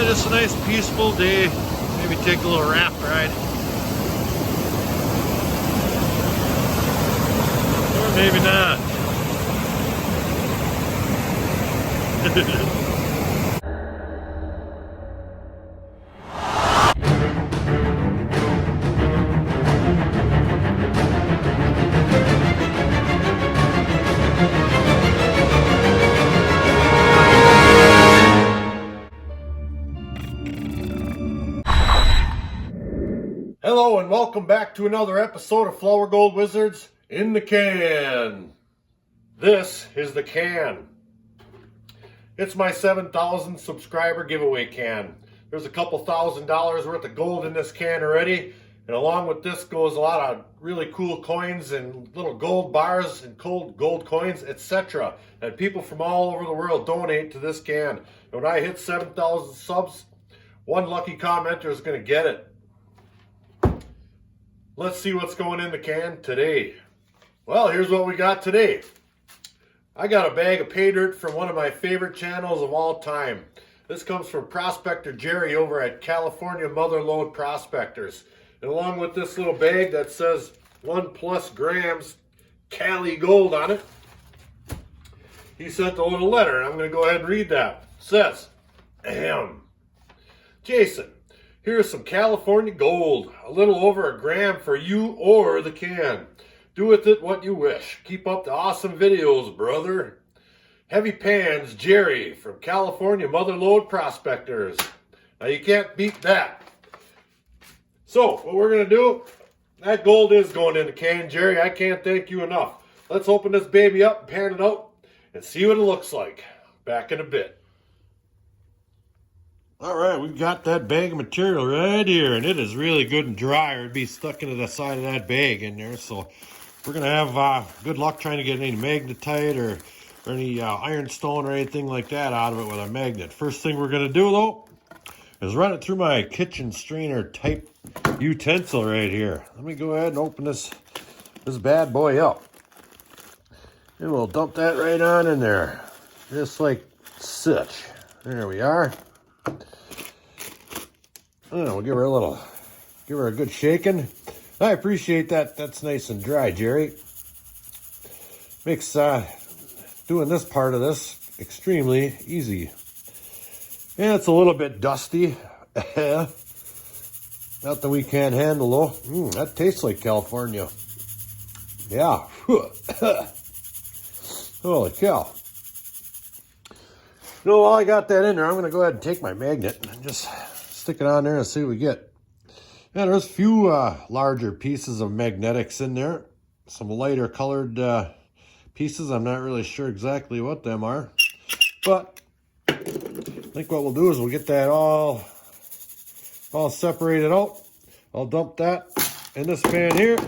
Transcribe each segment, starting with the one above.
Just a nice peaceful day. Maybe take a little raft ride. Or maybe not. Hello and welcome back to another episode of Flower Gold Wizards in the Can. This is the can. It's my 7,000 subscriber giveaway can. There's a couple $1,000s worth of gold in this can already. And along with this goes a lot of really cool coins and little gold bars and gold coins, etc. And people from all over the world donate to this can. And when I hit 7,000 subs, one lucky commenter is going to get it. Let's see what's going in the can today. Well, here's what we got today. I got a bag of pay dirt from one of my favorite channels of all time. This comes from Prospector Jerry over at California Motherlode Prospectors. And along with this little bag that says 1+ grams Cali gold on it, he sent a little letter, and I'm going to go ahead and read that. It says, Jason, here's some California gold, a little over a gram for you or the can. Do with it what you wish. Keep up the awesome videos, brother. Heavy Pans, Jerry from California Motherlode Prospectors. Now you can't beat that. So what we're going to do, that gold is going in the can, Jerry. I can't thank you enough. Let's open this baby up and pan it out and see what it looks like. Back in a bit. All right, we've got that bag of material right here, and it is really good and dry, or it'd be stuck into the side of that bag in there. So we're going to have good luck trying to get any magnetite or any ironstone or anything like that out of it with a magnet. First thing we're going to do, though, is run it through my kitchen strainer type utensil right here. Let me go ahead and open this bad boy up. And we'll dump that right on in there, just like such. There we are. We'll give her a good shaking. I appreciate that. That's nice and dry, Jerry. Makes doing this part of this extremely easy. Yeah, it's a little bit dusty. Nothing we can't handle, though. That tastes like California. Yeah. Holy cow. While I got that in there, I'm going to go ahead and take my magnet and just stick it on there and see what we get. Yeah, there's a few larger pieces of magnetics in there. Some lighter colored pieces. I'm not really sure exactly what them are. But I think what we'll do is we'll get that all separated out. I'll dump that in this pan here.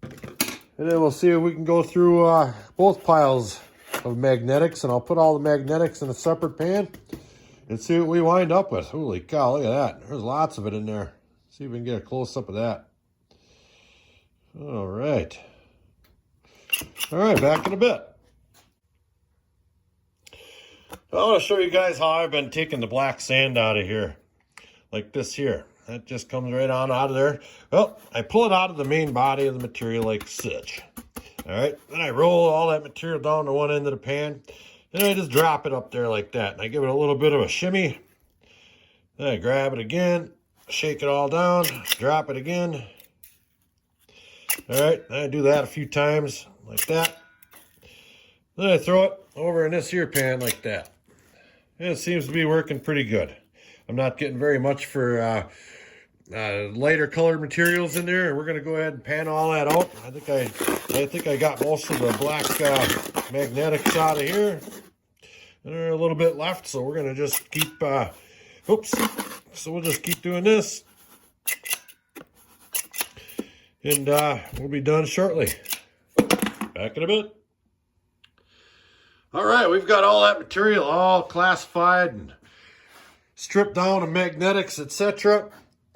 And then we'll see if we can go through both piles of magnetics. And I'll put all the magnetics in a separate pan and see what we wind up with. Holy cow, look at that. There's lots of it in there. See if we can get a close-up of that. All right. All right, back in a bit. I want to show you guys how I've been taking the black sand out of here. Like this here. That just comes right on out of there. Well, I pull it out of the main body of the material like such. All right. Then I roll all that material down to one end of the pan. And I just drop it up there like that. And I give it a little bit of a shimmy. Then I grab it again. Shake it all down. Drop it again. All right. Then I do that a few times like that. Then I throw it over in this here pan like that. And it seems to be working pretty good. I'm not getting very much for lighter colored materials in there. And we're going to go ahead and pan all that out. I think I got most of the black magnetics out of here. And there's a little bit left, so we're going to just keep, so we'll just keep doing this. And we'll be done shortly. Back in a bit. All right, we've got all that material all classified and stripped down of magnetics, etc.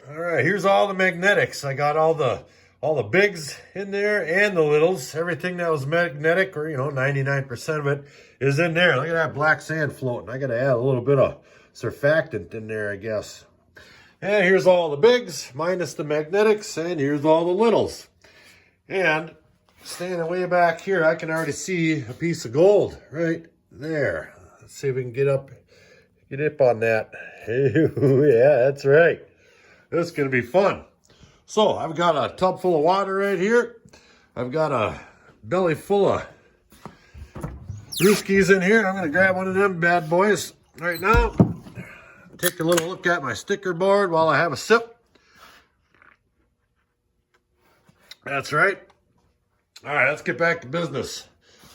All right, here's all the magnetics. I got all the all the bigs in there and the littles. Everything that was magnetic, or 99% of it is in there. Look at that black sand floating. I got to add a little bit of surfactant in there, I guess. And here's all the bigs minus the magnetics, and here's all the littles. And standing way back here, I can already see a piece of gold right there. Let's see if we can get up on that. Yeah, that's right. This is going to be fun. So I've got a tub full of water right here. I've got a belly full of brewskis in here. And I'm going to grab one of them bad boys right now. Take a little look at my sticker board while I have a sip. That's right. All right, let's get back to business.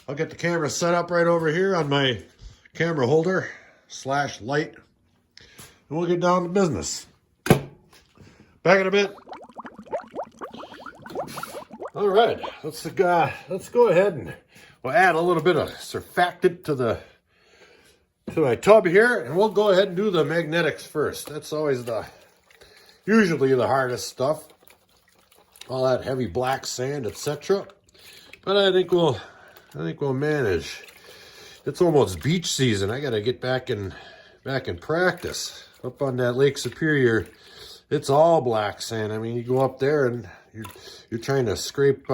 I'll get the camera set up right over here on my camera holder / light. And we'll get down to business. Back in a bit. All right, let's go ahead and we'll add a little bit of surfactant to my tub here, and we'll go ahead and do the magnetics first. That's always usually the hardest stuff. All that heavy black sand, etc. But I think we'll manage. It's almost beach season. I got to get back in practice. Up on that Lake Superior, it's all black sand. I mean, you go up there and you're trying to scrape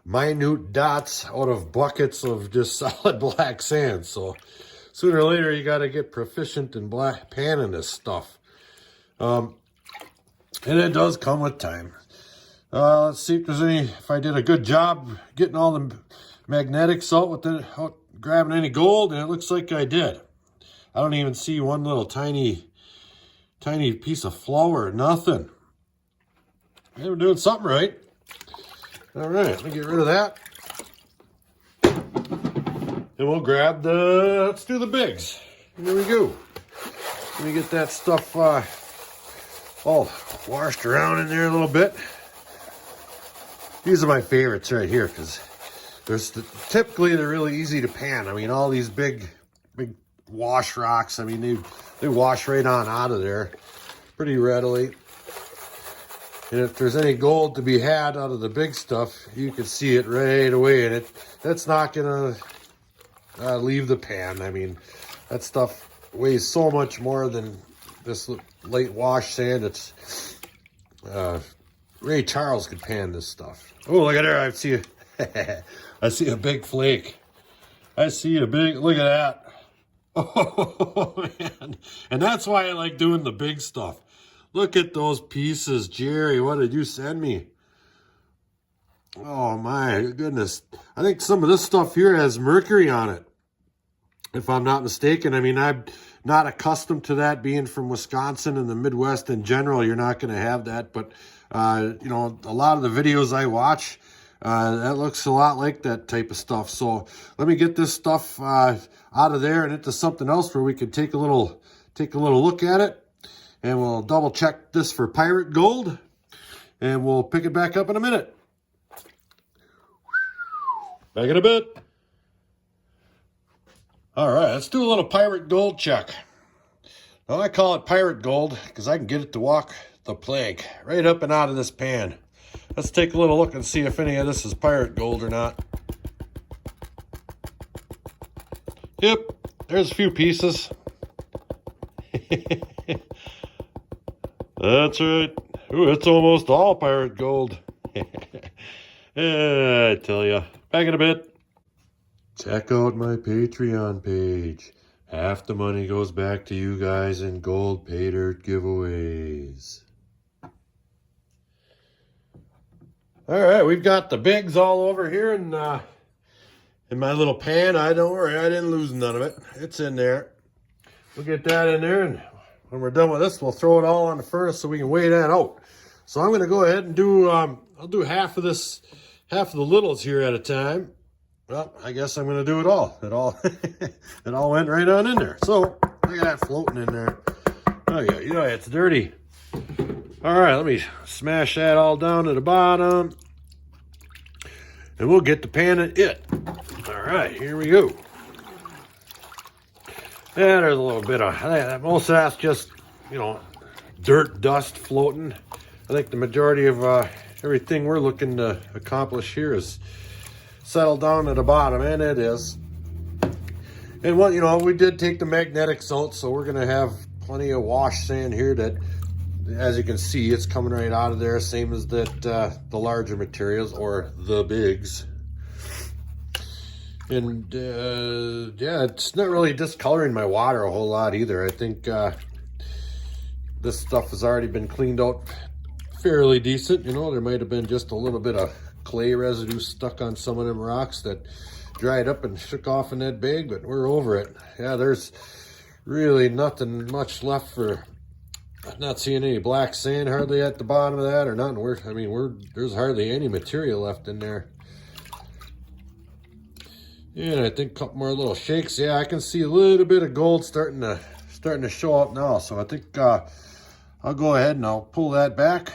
minute dots out of buckets of just solid black sand. So sooner or later, you got to get proficient in panning this stuff. And it does come with time. Let's see if I did a good job getting all the magnetics out without grabbing any gold, and it looks like I did. I don't even see one little tiny piece of flour, nothing. Hey, we're doing something right. All right, let me get rid of that. And we'll grab let's do the bigs. Here we go. Let me get that stuff all washed around in there a little bit. These are my favorites right here because typically they're really easy to pan. I mean, all these big wash rocks, I mean, they wash right on out of there pretty readily. And if there's any gold to be had out of the big stuff, you can see it right away. And that's not going to leave the pan. I mean, that stuff weighs so much more than this light wash sand. It's Ray Charles could pan this stuff. Oh, look at there. I see a big flake. Look at that. Oh, man. And that's why I like doing the big stuff. Look at those pieces, Jerry. What did you send me? Oh, my goodness. I think some of this stuff here has mercury on it, if I'm not mistaken. I mean, I'm not accustomed to that being from Wisconsin and the Midwest in general. You're not going to have that. But, a lot of the videos I watch, that looks a lot like that type of stuff. So let me get this stuff out of there and into something else where we can take a little look at it. And we'll double check this for pirate gold. And we'll pick it back up in a minute. Back in a bit. All right, let's do a little pirate gold check. Now, I call it pirate gold because I can get it to walk the plank right up and out of this pan. Let's take a little look and see if any of this is pirate gold or not. Yep, there's a few pieces. That's right. Ooh, it's almost all pirate gold. I tell you. Back in a bit. Check out my Patreon page. Half the money goes back to you guys in gold pay dirt giveaways. All right, we've got the bigs all over here in my little pan. Don't worry, I didn't lose none of it. It's in there. We'll get that in there, and when we're done with this, we'll throw it all on the furnace so we can weigh that out. So I'm going to go ahead and do, I'll do half of the littles here at a time. Well, I guess I'm going to do it all. It all went right on in there. So look at that floating in there. Oh yeah, it's dirty. All right, let me smash that all down to the bottom. And we'll get to panning it. All right, here we go. Yeah, there's a little bit of, most of that's just, dirt, dust floating. I think the majority of everything we're looking to accomplish here is settled down at the bottom, and it is. And what, you know, we did take the magnetics out, so we're gonna have plenty of wash sand here that, as you can see, it's coming right out of there, same as that the larger materials, or the bigs. And yeah, it's not really discoloring my water a whole lot either. I think this stuff has already been cleaned out fairly decent. You know, there might have been just a little bit of clay residue stuck on some of them rocks that dried up and shook off in that bag, but we're over it. Yeah, there's really nothing much left for, not seeing any black sand hardly at the bottom of that or nothing. There's hardly any material left in there. And I think a couple more little shakes. Yeah, I can see a little bit of gold starting to show up now. So I think I'll go ahead and I'll pull that back.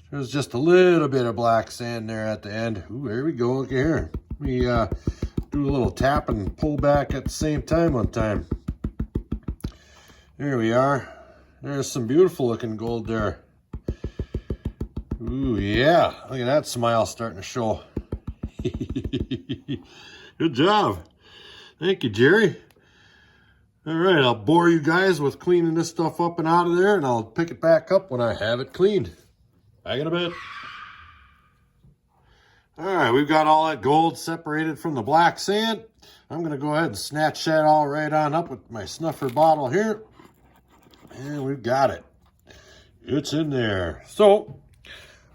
There's just a little bit of black sand there at the end. Ooh, there we go. Look here. Let me do a little tap and pull back at the same time one time. There we are. There's some beautiful looking gold there. Ooh, yeah. Look at that smile starting to show. Good job. Thank you, Jerry. All right, I'll bore you guys with cleaning this stuff up and out of there, and I'll pick it back up when I have it cleaned. Back in a bit. All right, we've got all that gold separated from the black sand. I'm going to go ahead and snatch that all right on up with my snuffer bottle here. And we've got it. It's in there. So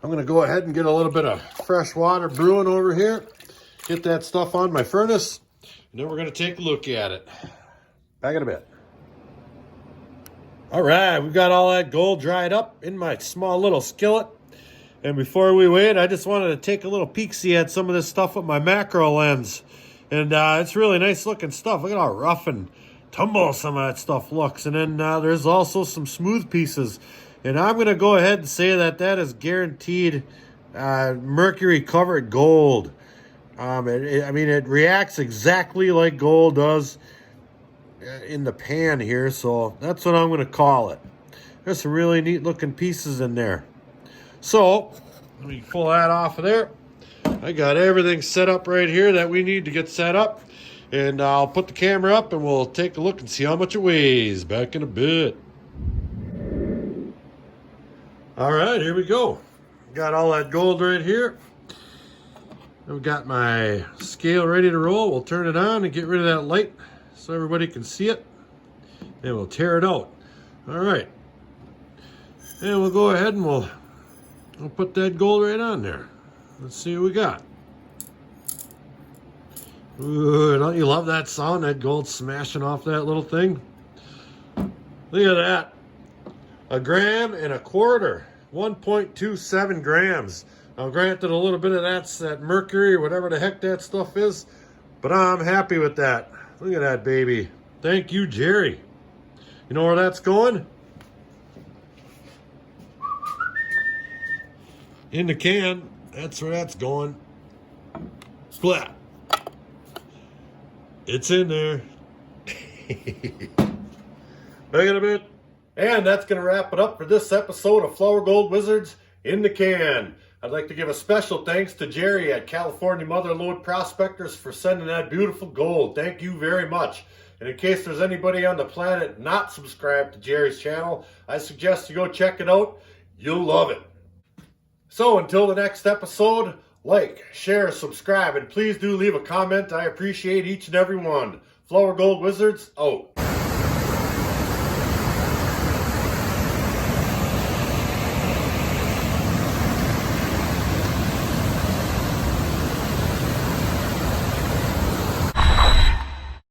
I'm going to go ahead and get a little bit of fresh water brewing over here. Get that stuff on my furnace. And then we're going to take a look at it. Back in a bit. All right, we've got all that gold dried up in my small little skillet. And before we wait, I just wanted to take a little peek-see at some of this stuff with my macro lens. And it's really nice looking stuff. Look at how rough and tumble some of that stuff looks. And then there's also some smooth pieces. And I'm going to go ahead and say that that is guaranteed mercury-covered gold. It reacts exactly like gold does in the pan here. So that's what I'm going to call it. There's some really neat looking pieces in there. So let me pull that off of there. I got everything set up right here that we need to get set up. And I'll put the camera up and we'll take a look and see how much it weighs. Back in a bit. All right, here we go. Got all that gold right here. I've got my scale ready to roll. We'll turn it on and get rid of that light so everybody can see it. And we'll tear it out. All right. And we'll go ahead and we'll put that gold right on there. Let's see what we got. Ooh, don't you love that sound? That gold smashing off that little thing. Look at that. 1.25 grams. 1.27 grams. Now granted, a little bit of that's that mercury or whatever the heck that stuff is, but I'm happy with that. Look at that baby. Thank you, Jerry. You know where that's going? In the can. That's where that's going. Splat. It's in there. Back in a bit. And that's going to wrap it up for this episode of Flower Gold Wizards in the Can. I'd like to give a special thanks to Jerry at California Motherlode Prospectors for sending that beautiful gold. Thank you very much. And in case there's anybody on the planet not subscribed to Jerry's channel, I suggest you go check it out. You'll love it. So until the next episode, like, share, subscribe, and please do leave a comment. I appreciate each and every one. Flower Gold Wizards, out.